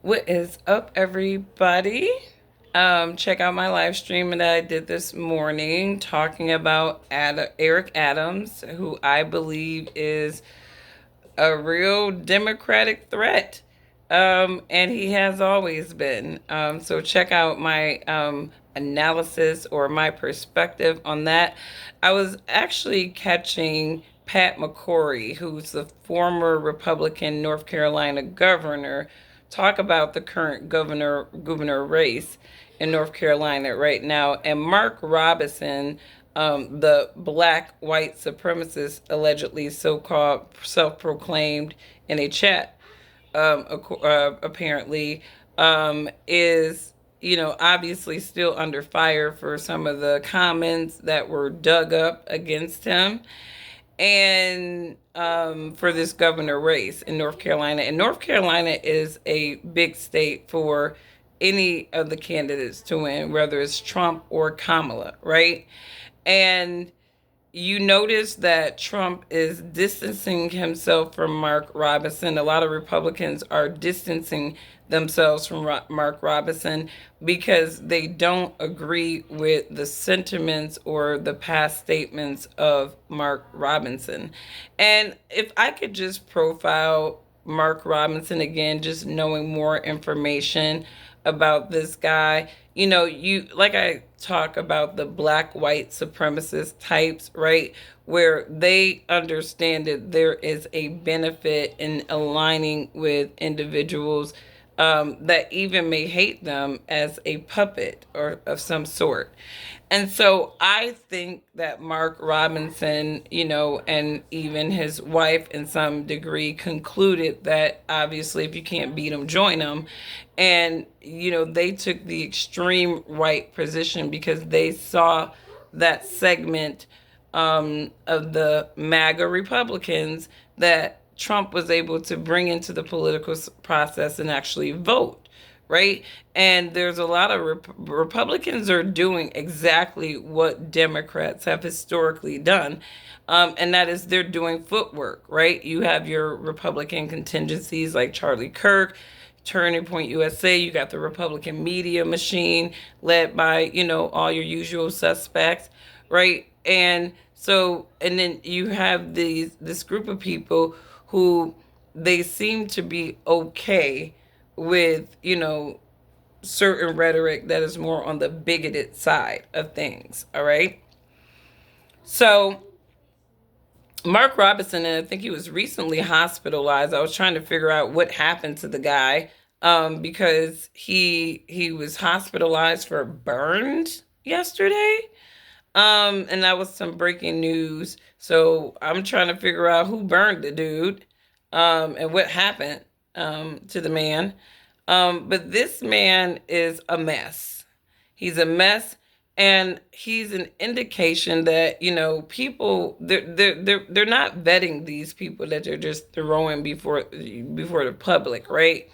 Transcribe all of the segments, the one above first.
What is up, everybody? Check out my live stream that I did this morning talking about Eric Adams, who I believe is a real Democratic threat. And he has always been. So check out my analysis or my perspective on that. I was actually catching Pat McCrory, who's the former Republican North Carolina governor, talk about the current governor race in North Carolina right now, and Mark Robinson, the black white supremacist, allegedly so-called self-proclaimed in a chat, apparently, is obviously still under fire for some of the comments that were dug up against him and for this governor race in North Carolina. And North Carolina is a big state for any of the candidates to win, whether it's Trump or Kamala, right? And you notice that Trump is distancing himself from Mark Robinson. A lot of Republicans are distancing themselves from Mark Robinson because they don't agree with the sentiments or the past statements of Mark Robinson. And if I could just profile Mark Robinson again, just knowing more information about this guy. You like I talk about the black white supremacist types, right? Where they understand that there is a benefit in aligning with individuals that even may hate them as a puppet or of some sort. And so I think that Mark Robinson, and even his wife in some degree concluded that obviously if you can't beat them, join them. And, they took the extreme right position because they saw that segment of the MAGA Republicans that Trump was able to bring into the political process and actually vote, right? And there's a lot of Republicans are doing exactly what Democrats have historically done. And that is they're doing footwork, right? You have your Republican contingencies like Charlie Kirk, Turning Point USA. You got the Republican media machine led by, all your usual suspects, right? And then you have this group of people who they seem to be okay with, certain rhetoric that is more on the bigoted side of things. All right. So Mark Robinson, and I think he was recently hospitalized. I was trying to figure out what happened to the guy because he was hospitalized for burns yesterday. And that was some breaking news. So I'm trying to figure out who burned the dude, and what happened to the man. But this man is a mess. He's a mess, and he's an indication that people they're not vetting these people that they're just throwing before the public, right?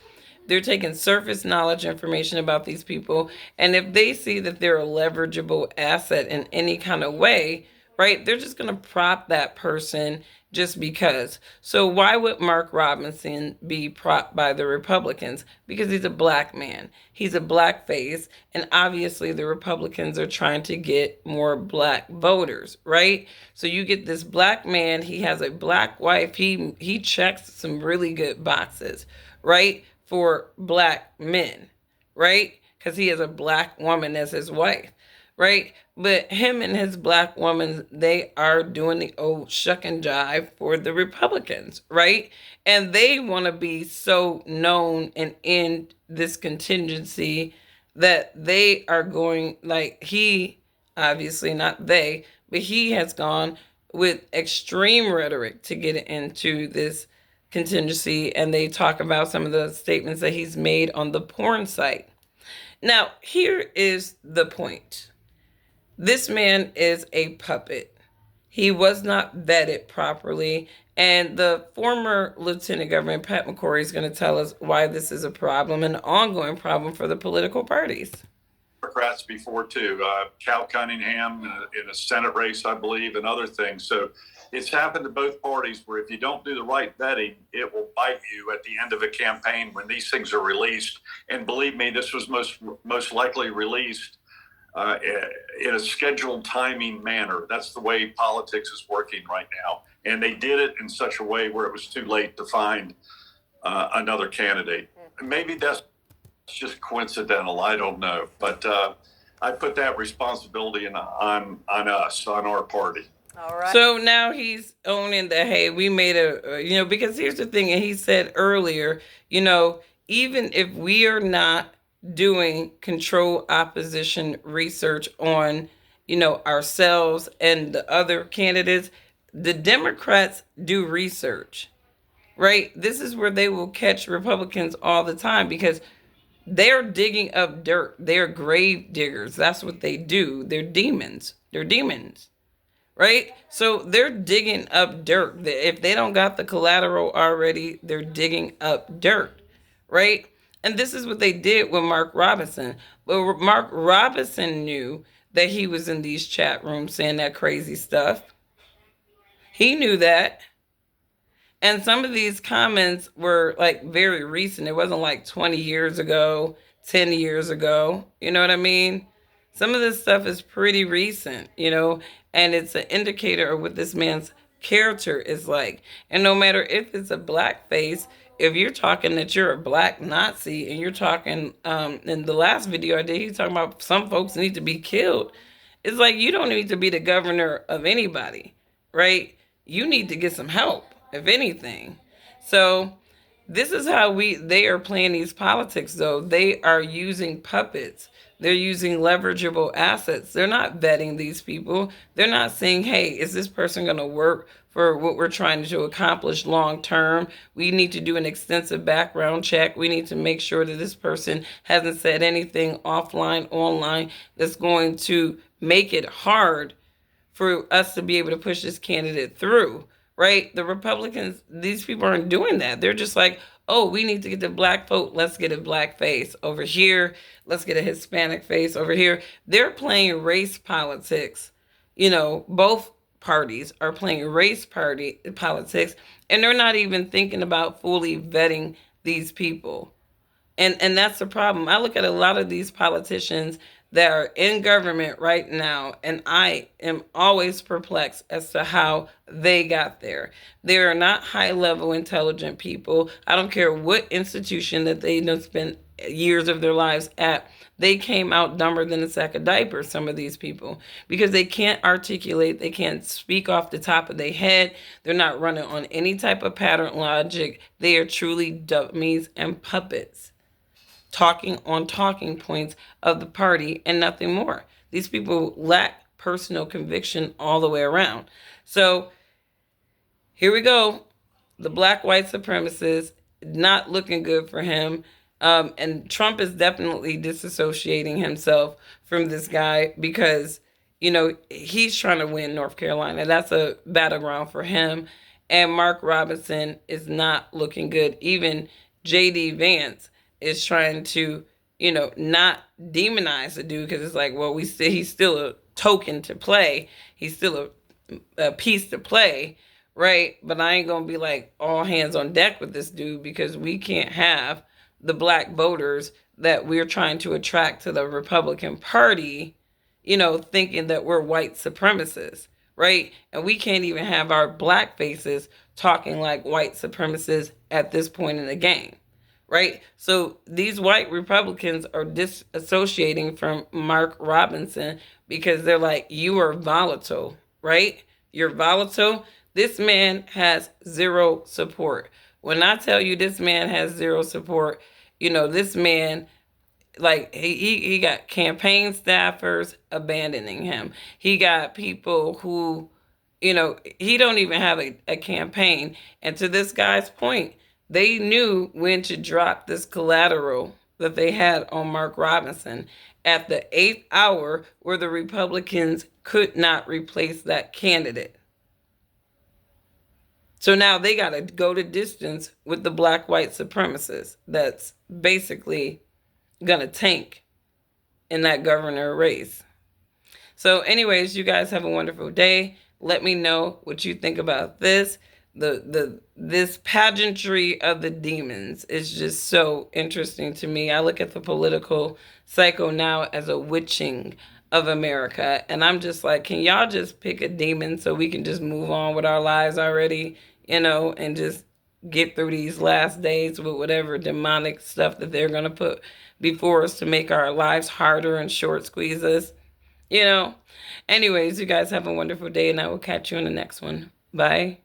They're taking surface knowledge information about these people, and if they see that they're a leverageable asset in any kind of way, right, they're just going to prop that person just because. So why would Mark Robinson be propped by the Republicans? Because he's a black man. He's a black face, and obviously the Republicans are trying to get more black voters, right? So you get this black man, he has a black wife, he checks some really good boxes, right? For black men, right? Because he has a black woman as his wife, right? But him and his black woman, they are doing the old shuck and jive for the Republicans, right? And they want to be so known and in this contingency that they are going, like he, obviously not they, but he has gone with extreme rhetoric to get into this contingency, and they talk about some of the statements that he's made on the porn site. Now, here is the point. This man is a puppet. He was not vetted properly. And the former Lieutenant Governor, Pat McCrory, is going to tell us why this is a problem, an ongoing problem for the political parties. Democrats before too. Cal Cunningham in a Senate race, I believe, and other things. So it's happened to both parties where if you don't do the right vetting, it will bite you at the end of a campaign when these things are released. And believe me, this was most likely released uh, in a scheduled timing manner. That's the way politics is working right now. And they did it in such a way where it was too late to find another candidate. Maybe that's just coincidental. I don't know. But I put that responsibility on us, on our party. All right. So now he's owning that, hey, we made because here's the thing, and he said earlier, even if we are not doing control opposition research on, ourselves and the other candidates, the Democrats do research, right? This is where they will catch Republicans all the time because they're digging up dirt. They're grave diggers. That's what they do. They're demons. They're demons, right? So they're digging up dirt. If they don't got the collateral already, they're digging up dirt, right? And this is what they did with Mark Robinson. But Mark Robinson knew that he was in these chat rooms saying that crazy stuff. He knew that. And some of these comments were like very recent. It wasn't like 20 years ago, 10 years ago. You know what I mean? Some of this stuff is pretty recent, and it's an indicator of what this man's character is like. And no matter if it's a black face, if you're talking that you're a black Nazi and you're talking, in the last video I did, he's talking about some folks need to be killed. It's like you don't need to be the governor of anybody, right? You need to get some help, if anything. So this is how they are playing these politics, though. They are using puppets. They're using leverageable assets. They're not vetting these people. They're not saying, hey, is this person going to work for what we're trying to accomplish long term? We need to do an extensive background check. We need to make sure that this person hasn't said anything offline, online that's going to make it hard for us to be able to push this candidate through, right? The Republicans, these people aren't doing that. They're just like, oh, we need to get the black vote. Let's get a black face over here. Let's get a Hispanic face over here. They're playing race politics. Both parties are playing race party politics, and they're not even thinking about fully vetting these people. And that's the problem. I look at a lot of these politicians that are in government right now, and I am always perplexed as to how they got there. They are not high level intelligent people. I don't care what institution that they don't spend years of their lives at. They came out dumber than a sack of diapers, some of these people, because they can't articulate, they can't speak off the top of their head. They're not running on any type of pattern logic. They are truly dummies and puppets, talking on talking points of the party and nothing more. These people lack personal conviction all the way around. So here we go. The black white supremacists, not looking good for him. And Trump is definitely disassociating himself from this guy because, he's trying to win North Carolina. That's a battleground for him. And Mark Robinson is not looking good. Even J.D. Vance is trying to, not demonize the dude because it's like, well, he's still a token to play. He's still a piece to play, right? But I ain't gonna be like all hands on deck with this dude because we can't have the black voters that we're trying to attract to the Republican Party, thinking that we're white supremacists, right? And we can't even have our black faces talking like white supremacists at this point in the game, right? So these white Republicans are disassociating from Mark Robinson because they're like, you are volatile, right? You're volatile. This man has zero support. When I tell you this man has zero support, this man, like, he got campaign staffers abandoning him. He got people who, he don't even have a campaign. And to this guy's point, they knew when to drop this collateral that they had on Mark Robinson at the 8th hour where the Republicans could not replace that candidate. So now they got to go to distance with the black white supremacists that's basically going to tank in that governor race. So anyways, you guys have a wonderful day. Let me know what you think about this. This pageantry of the demons is just so interesting to me. I look at the political cycle now as a witching of America, and I'm just like, can y'all just pick a demon so we can just move on with our lives already, and just get through these last days with whatever demonic stuff that they're going to put before us to make our lives harder and short squeeze us, you know. Anyways, you guys have a wonderful day, and I will catch you in the next one. Bye.